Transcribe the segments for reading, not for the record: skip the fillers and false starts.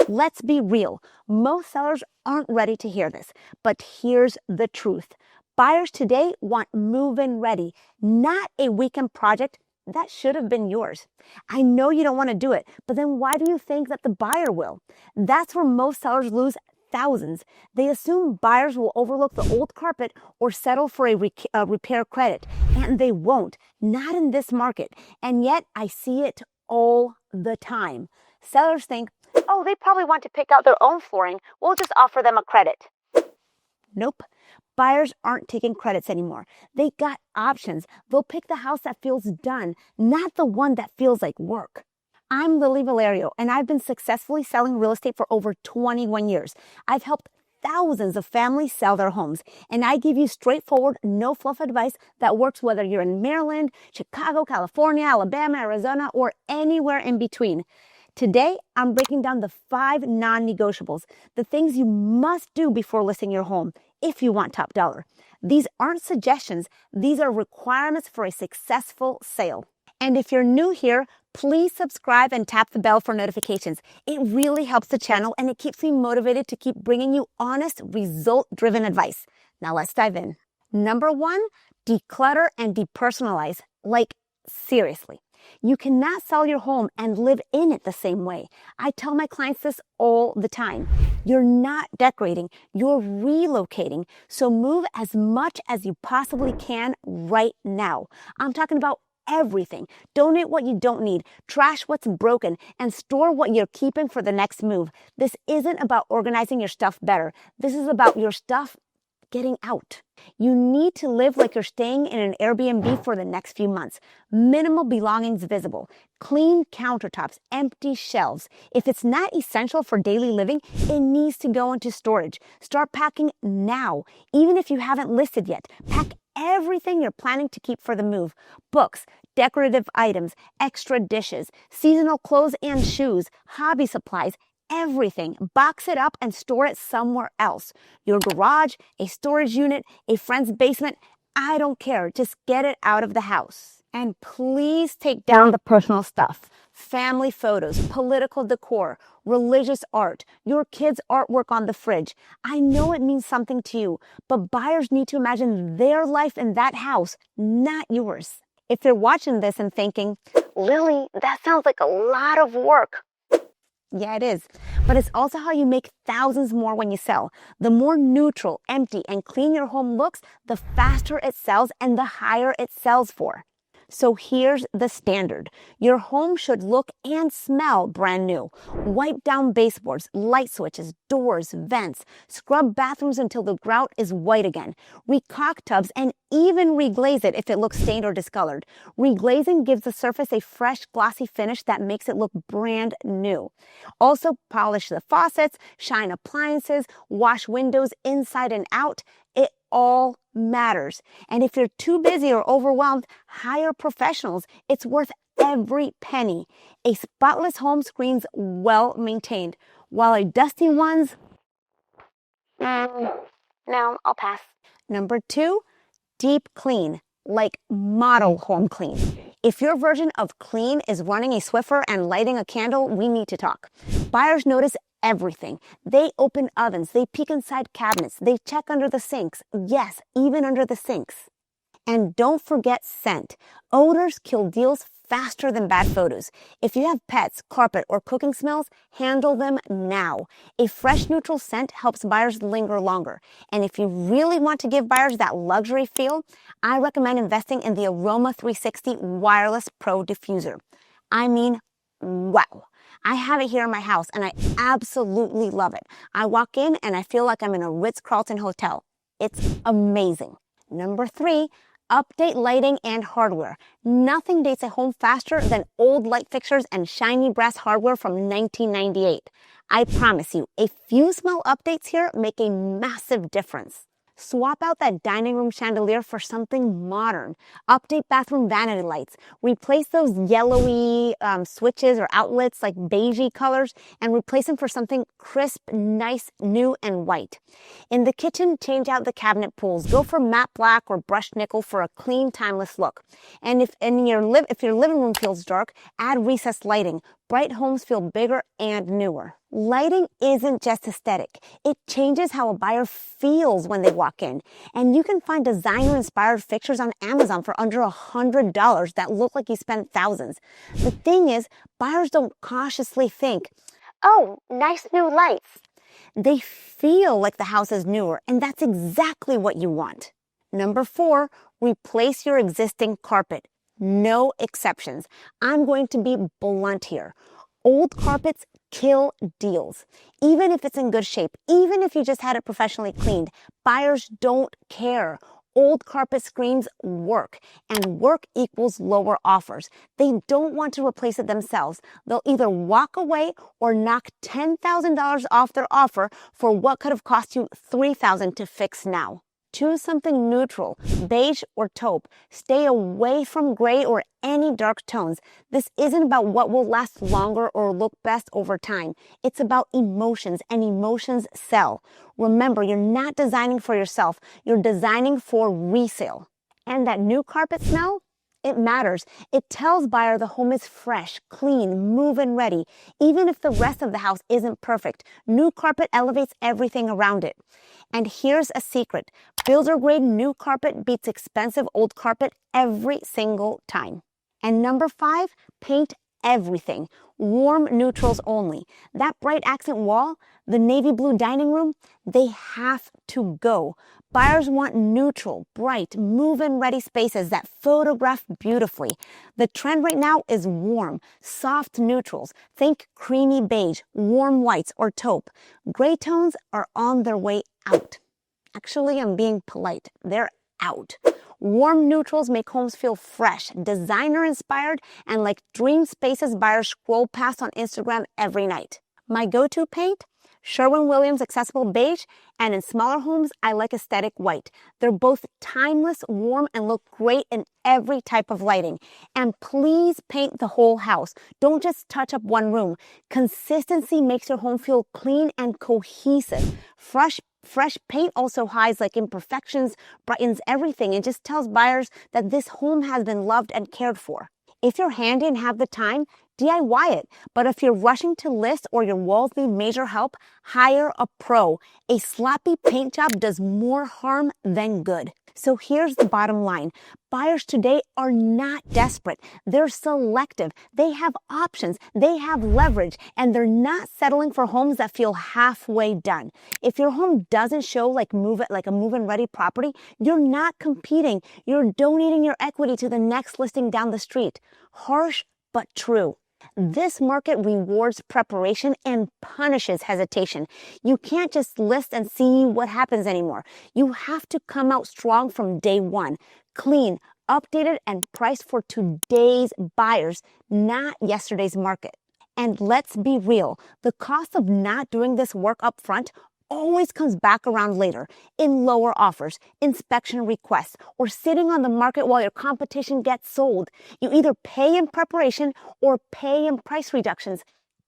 Let's be real. Most sellers aren't ready to hear this, but here's the truth. Buyers today want move-in ready, not a weekend project that should have been yours. I know you don't want to do it, but then why do you think that the buyer will? That's where most sellers lose thousands. They assume buyers will overlook the old carpet or settle for a repair credit, and they won't, not in this market. And yet I see it all the time. Sellers think, oh, they probably want to pick out their own flooring. We'll just offer them a credit. Nope. Buyers aren't taking credits anymore. They got options. They'll pick the house that feels done, not the one that feels like work. I'm Lily Vallario, and I've been successfully selling real estate for over 21 years. I've helped thousands of families sell their homes, and I give you straightforward, no fluff advice that works whether you're in Maryland, Chicago, California, Alabama, Arizona, or anywhere in between. Today, I'm breaking down the 5 non-negotiables, the things you must do before listing your home if you want top dollar. These aren't suggestions, these are requirements for a successful sale. And if you're new here, please subscribe and tap the bell for notifications. It really helps the channel and it keeps me motivated to keep bringing you honest, result-driven advice. Now let's dive in. Number 1, declutter and depersonalize. Like, seriously. You cannot sell your home and live in it the same way. I tell my clients this all the time. You're not decorating, you're relocating. So move as much as you possibly can right now. I'm talking about everything. Donate what you don't need, trash what's broken, and store what you're keeping for the next move. This isn't about organizing your stuff better. This is about your stuff getting out. You need to live like you're staying in an Airbnb for the next few months. Minimal belongings visible, clean countertops, empty shelves. If it's not essential for daily living, it needs to go into storage. Start packing now, even if you haven't listed yet. Pack everything you're planning to keep for the move. Books, decorative items, extra dishes, seasonal clothes and shoes, hobby supplies, everything. Box it up and store it somewhere else. Your garage, a storage unit, a friend's basement. I don't care. Just get it out of the house. And please take down the personal stuff. Family photos, political decor, religious art, your kids' artwork on the fridge. I know it means something to you, but buyers need to imagine their life in that house, not yours. If they're watching this and thinking, Lily, that sounds like a lot of work. Yeah, it is. But it's also how you make thousands more when you sell. The more neutral, empty, and clean your home looks, the faster it sells and the higher it sells for. So here's the standard. Your home should look and smell brand new. Wipe down baseboards, light switches, doors, vents. Scrub bathrooms until the grout is white again. Recaulk tubs and even reglaze it if it looks stained or discolored. Reglazing gives the surface a fresh, glossy finish that makes it look brand new. Also, polish the faucets, shine appliances, wash windows inside and out. It all matters. And if you're too busy or overwhelmed, hire professionals. It's worth every penny. A spotless home screams well maintained, while a dusty one's, no, I'll pass. Number 2, deep clean, like model home clean. If your version of clean is running a Swiffer and lighting a candle, we need to talk. Buyers notice everything. They open ovens, they peek inside cabinets, they check under the sinks. Yes, even under the sinks. And don't forget scent. Odors kill deals faster than bad photos. If you have pets, carpet, or cooking smells, handle them now. A fresh neutral scent helps buyers linger longer. And if you really want to give buyers that luxury feel, I recommend investing in the Aroma 360 Wireless Pro Diffuser. I mean, wow. I have it here in my house and I absolutely love it. I walk in and I feel like I'm in a Ritz-Carlton hotel. It's amazing. Number 3, update lighting and hardware. Nothing dates a home faster than old light fixtures and shiny brass hardware from 1998. I promise you, a few small updates here make a massive difference. Swap out that dining room chandelier for something modern. Update bathroom vanity lights. Replace those yellowy switches or outlets like beigey colors and replace them for something crisp, nice, new, and white. In the kitchen, change out the cabinet pools. Go for matte black or brushed nickel for a clean, timeless look. And if your living room feels dark, add recessed lighting. Bright homes feel bigger and newer. Lighting isn't just aesthetic. It changes how a buyer feels when they walk in. And you can find designer-inspired fixtures on Amazon for under $100 that look like you spent thousands. The thing is, buyers don't cautiously think, "Oh, nice new lights." They feel like the house is newer, and that's exactly what you want. Number 4, replace your existing carpet. No exceptions. I'm going to be blunt here. Old carpets kill deals. Even if it's in good shape, even if you just had it professionally cleaned, buyers don't care. Old carpet screams work, and work equals lower offers. They don't want to replace it themselves. They'll either walk away or knock $10,000 off their offer for what could have cost you $3,000 to fix now. Choose something neutral, beige or taupe. Stay away from gray or any dark tones. This isn't about what will last longer or look best over time. It's about emotions, and emotions sell. Remember, you're not designing for yourself. You're designing for resale. And that new carpet smell? It matters. It tells buyer the home is fresh, clean, move-in ready. Even if the rest of the house isn't perfect, new carpet elevates everything around it. And here's a secret. Builder-grade new carpet beats expensive old carpet every single time. And number 5, paint everything. Warm neutrals only. That bright accent wall, the navy blue dining room, they have to go. Buyers want neutral, bright, move-in ready spaces that photograph beautifully. The trend right now is warm, soft neutrals. Think creamy beige, warm whites, or taupe. Gray tones are on their way out. Actually, I'm being polite. They're out. Warm neutrals make homes feel fresh, designer-inspired, and like dream spaces buyers scroll past on Instagram every night. My go-to paint? Sherwin-Williams Accessible Beige, and in smaller homes, I like Aesthetic White. They're both timeless, warm, and look great in every type of lighting. And please paint the whole house. Don't just touch up one room. Consistency makes your home feel clean and cohesive. Fresh paint also hides like imperfections, brightens everything, and just tells buyers that this home has been loved and cared for. If you're handy and have the time, DIY it. But if you're rushing to list or your walls need major help, hire a pro. A sloppy paint job does more harm than good. So here's the bottom line. Buyers today are not desperate. They're selective. They have options. They have leverage. And they're not settling for homes that feel halfway done. If your home doesn't show like a move-in ready property, you're not competing. You're donating your equity to the next listing down the street. Harsh, but true. This market rewards preparation and punishes hesitation. You can't just list and see what happens anymore. You have to come out strong from day one. Clean, updated, and priced for today's buyers, not yesterday's market. And let's be real, the cost of not doing this work up front always comes back around later in lower offers, inspection requests, or sitting on the market while your competition gets sold. You either pay in preparation or pay in price reductions.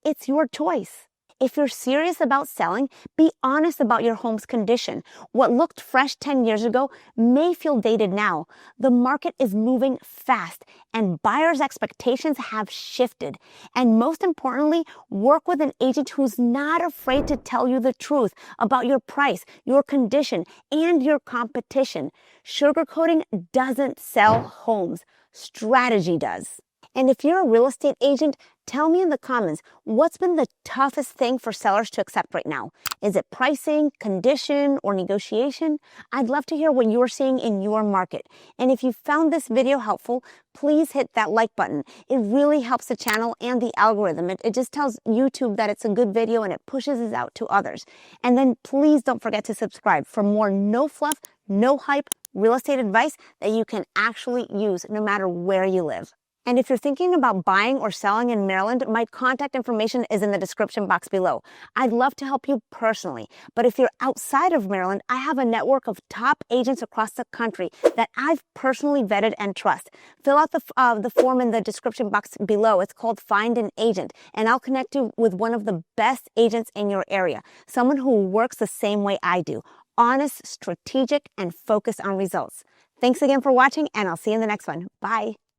It's your choice. If you're serious about selling, be honest about your home's condition. What looked fresh 10 years ago may feel dated now. The market is moving fast, and buyers' expectations have shifted. And most importantly, work with an agent who's not afraid to tell you the truth about your price, your condition, and your competition. Sugarcoating doesn't sell homes. Strategy does. And if you're a real estate agent, tell me in the comments, what's been the toughest thing for sellers to accept right now? Is it pricing, condition, or negotiation? I'd love to hear what you're seeing in your market. And if you found this video helpful, please hit that like button. It really helps the channel and the algorithm. It just tells YouTube that it's a good video and it pushes it out to others. And then please don't forget to subscribe for more no fluff, no hype real estate advice that you can actually use no matter where you live. And if you're thinking about buying or selling in Maryland, my contact information is in the description box below. I'd love to help you personally. But if you're outside of Maryland, I have a network of top agents across the country that I've personally vetted and trust. Fill out the form in the description box below. It's called Find an Agent, and I'll connect you with one of the best agents in your area, someone who works the same way I do. Honest, strategic, and focused on results. Thanks again for watching, and I'll see you in the next one. Bye.